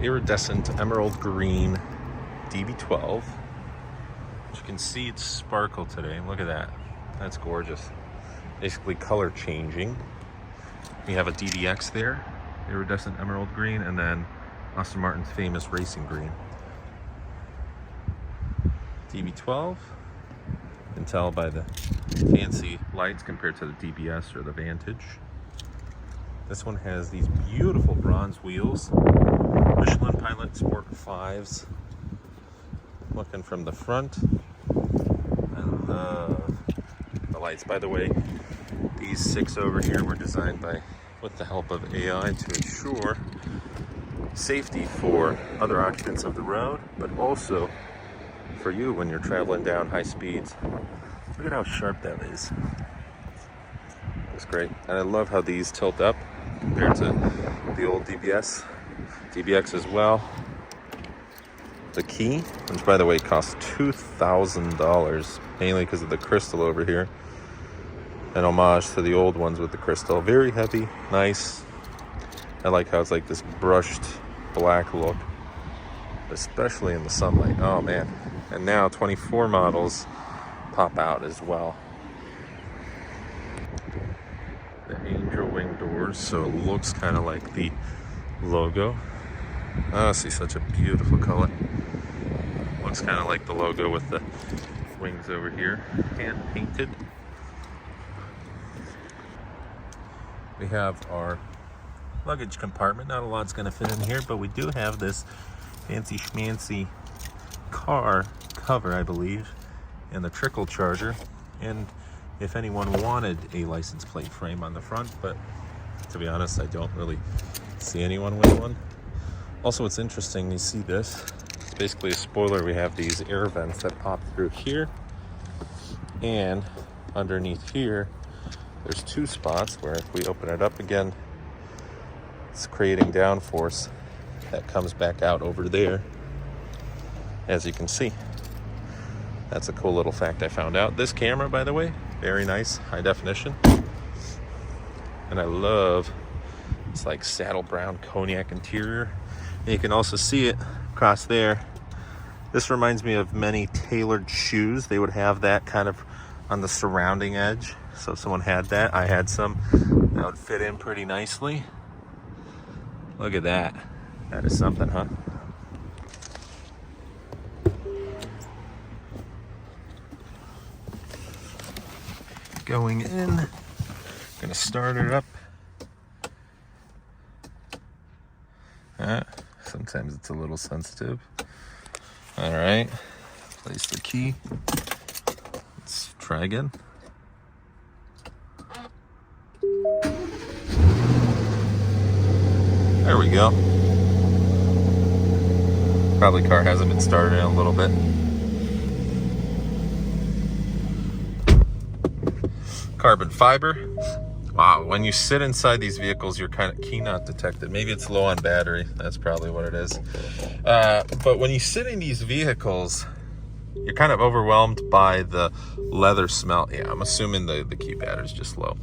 Iridescent emerald green DB12. As you can see, it's sparkle today. Look at that. That's gorgeous. Basically color changing. We have a DDX there, iridescent emerald green, and then Aston Martin's famous racing green. DB12. You can tell by the fancy lights compared to the DBS or the Vantage. This one has these beautiful bronze wheels. Michelin Pilot Sport 5s. Looking from the front. I love the lights. By the way, these 6 over here were designed with the help of AI to ensure safety for other occupants of the road, but also for you when you're traveling down high speeds. Look at how sharp that is. Looks great. And I love how these tilt up compared to the old DBX as well. The key, which by the way costs $2,000, mainly because of the crystal over here. An homage to the old ones with the crystal. Very heavy, nice. I like how it's like this brushed black look, especially in the sunlight. Oh man. And now 24 models pop out as well. The angel wing doors, so it looks kind of like the logo. Oh, see, such a beautiful color. Looks kind of like the logo with the wings over here, hand painted. We have our luggage compartment. Not a lot's going to fit in here, but we do have this fancy schmancy car cover, I believe, and the trickle charger. And if anyone wanted a license plate frame on the front, but to be honest, I don't really see anyone with one. Also, it's interesting, you see this. It's basically a spoiler. We have these air vents that pop through here, and underneath here, there's 2 spots where if we open it up again, it's creating downforce that comes back out over there, as you can see. That's a cool little fact I found out. This camera, by the way, very nice, high definition. And I love it's like saddle brown cognac interior. And you can also see it across there. This reminds me of many tailored shoes. They would have that kind of on the surrounding edge. So if someone had that, I had some, that would fit in pretty nicely. Look at that. That is something, huh? Going in, gonna start it up. Sometimes it's a little sensitive. All right, place the key. Let's try again. There we go. Probably car hasn't been started in a little bit. Carbon fiber. Wow, when you sit inside these vehicles, you're kind of key not detected. Maybe it's low on battery. That's probably what it is. But when you sit in these vehicles, you're kind of overwhelmed by the leather smell. Yeah, I'm assuming the key battery is just low.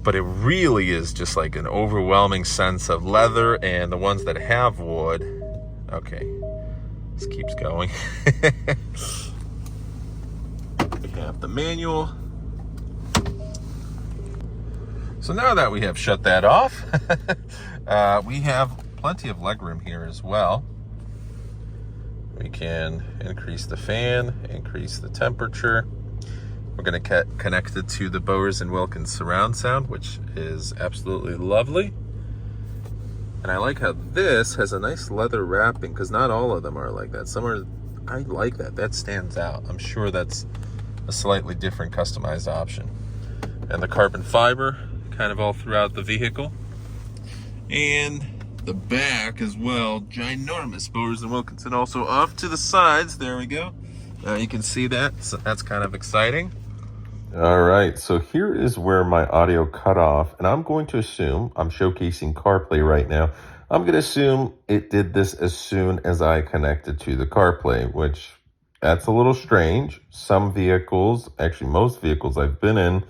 But it really is just like an overwhelming sense of leather, and the ones that have wood. Okay, this keeps going. We have the manual. So now that we have shut that off, we have plenty of legroom here as well. We can increase the fan, increase the temperature. We're going to connect it to the Bowers & Wilkins surround sound, which is absolutely lovely. And I like how this has a nice leather wrapping, because not all of them are like that. Some are, I like that. That stands out. I'm sure that's a slightly different customized option. And the carbon fiber kind of all throughout the vehicle. And the back as well, ginormous Bowers & Wilkins. And also off to the sides, there we go. You can see that, so that's kind of exciting. All right, so here is where my audio cut off, and I'm going to assume, I'm showcasing CarPlay right now, I'm going to assume it did this as soon as I connected to the CarPlay, which that's a little strange. Some vehicles, actually most vehicles I've been in,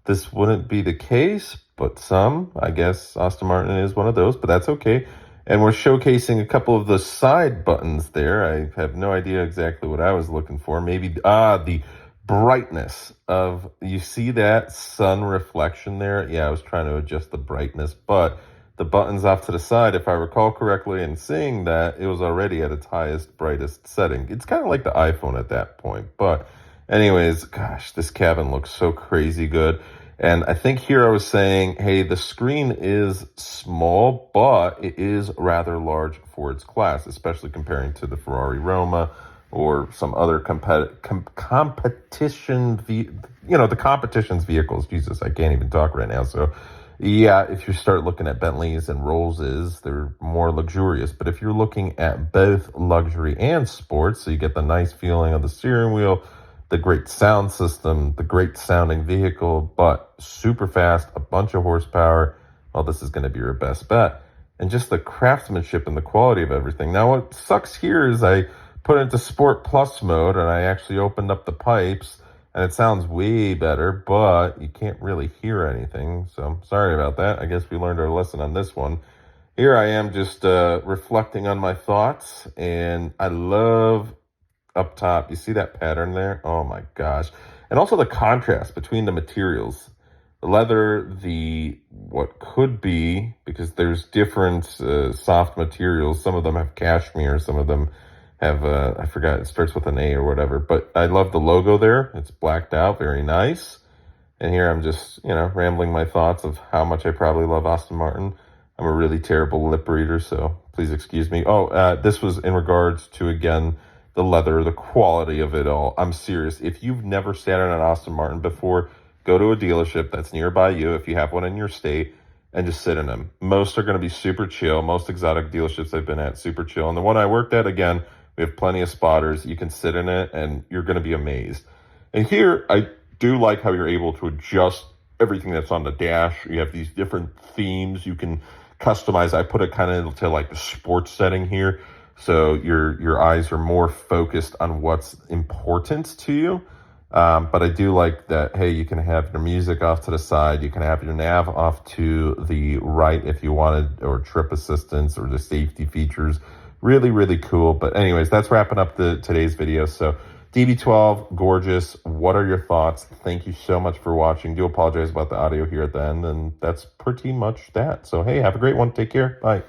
this wouldn't be the case, but some, I guess Aston Martin is one of those, but that's okay. And we're showcasing a couple of the side buttons there. I have no idea exactly what I was looking for. Maybe, the brightness of, you see that sun reflection there? Yeah, I was trying to adjust the brightness, but the buttons off to the side, if I recall correctly, and seeing that, it was already at its highest, brightest setting. It's kind of like the iPhone at that point. But anyways, gosh, this cabin looks so crazy good. And I think here I was saying, hey, the screen is small, but it is rather large for its class, especially comparing to the Ferrari Roma or some other competition, the competition's vehicles. Jesus, I can't even talk right now. So yeah, if you start looking at Bentleys and Rollses, they're more luxurious. But if you're looking at both luxury and sports, so you get the nice feeling of the steering wheel, the great sound system, the great sounding vehicle, but super fast, a bunch of horsepower, well, this is going to be your best bet. And just the craftsmanship and the quality of everything. Now, what sucks here is I put it into Sport Plus mode, and I actually opened up the pipes, and it sounds way better, but you can't really hear anything. So sorry about that. I guess we learned our lesson on this one. Here I am just reflecting on my thoughts, and I love up top. You see that pattern there? Oh my gosh. And also the contrast between the materials. The leather, what could be, because there's different soft materials. Some of them have cashmere, some of them have, I forgot, it starts with an A or whatever. But I love the logo there. It's blacked out, very nice. And here I'm just, rambling my thoughts of how much I probably love Aston Martin. I'm a really terrible lip reader, so please excuse me. This was in regards to, again, the leather, the quality of it all. I'm serious. If you've never sat in an Aston Martin before, go to a dealership that's nearby you, if you have one in your state, and just sit in them. Most are going to be super chill. Most exotic dealerships I've been at, super chill. And the one I worked at, again, we have plenty of spotters. You can sit in it, and you're going to be amazed. And here, I do like how you're able to adjust everything that's on the dash. You have these different themes you can customize. I put it kind of into like the sports setting here. So your eyes are more focused on what's important to you. But I do like that, hey, you can have your music off to the side. You can have your nav off to the right if you wanted, or trip assistance or the safety features. Really, really cool. But anyways, that's wrapping up today's video. So DB12, gorgeous. What are your thoughts? Thank you so much for watching. Do apologize about the audio here at the end. And that's pretty much that. So, hey, have a great one. Take care. Bye.